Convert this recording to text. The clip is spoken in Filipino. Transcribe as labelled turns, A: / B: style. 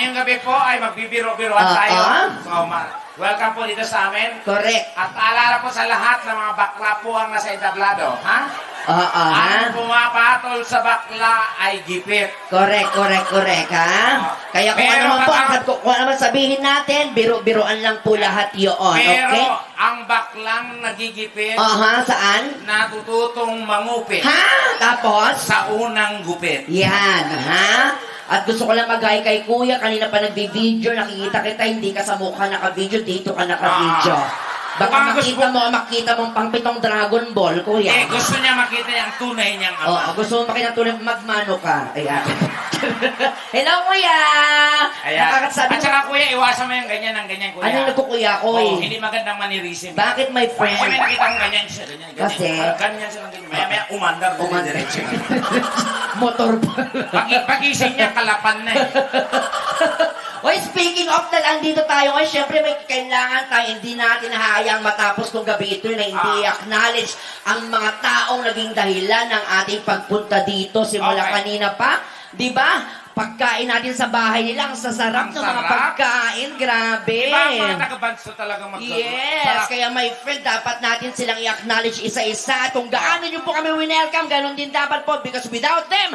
A: ngayong gabi po ay magbibiro-biroan tayo. So, welcome po dito sa amin.
B: Correct.
A: At paalala po sa lahat ng mga bakla po ang nasa entablado. Ha? Ang pumapatol sa bakla ay gipit.
B: Correct, ha? Kaya kung ano man po, kung ano man sabihin natin, biro-biroan lang po lahat yun,
A: Pero
B: okay?
A: ang baklang nagigipit,
B: Saan?
A: natututong mangupit
B: Ha? Tapos?
A: sa unang gupit.
B: Yan, ha? At gusto ko lang mag-hi kay Kuya, kanina pa nagbi-video, nakikita kita, hindi ka sa mukha naka-video, dito ka naka-video. Baka makita mong pang 7 Dragon Ball, Kuya.
A: Gusto niya makita yung tunay niyang ama.
B: Gusto mo makita tunay, magmano ka. Ayan. Hello, Kuya!
A: Ayan.
B: Nakakasabi
A: At saka, Kuya, iwasan mo yung ganyan ng ganyan, Kuya.
B: ano yung nagkukuya ko
A: hindi magandang manirisim.
B: Bakit, my friend?
A: Pag may nakita kong ganyan siya, ganyan.
B: Kasi?
A: Ganyan siya ng ganyan. Maya umandar. Diretso.
B: Motor pa.
A: Pag-ising niya, kalapan na eh.
B: Well, speaking of na lang, dito tayo ngayon, syempre may kailangan tayo, hindi natin hayang matapos kung gabi ito na hindi acknowledge ang mga taong naging dahilan ng ating pagpunta dito, simula kanina pa, di ba? Pagkain natin sa bahay nila, ang sasarap ng mga pagkain, grabe.
A: Diba ang mga taga-banso talagang magsagot?
B: Yes, kaya my friend, dapat natin silang i-acknowledge isa-isa. At kung gaano nyo po kami winelcome, ganun din dapat po, because without them,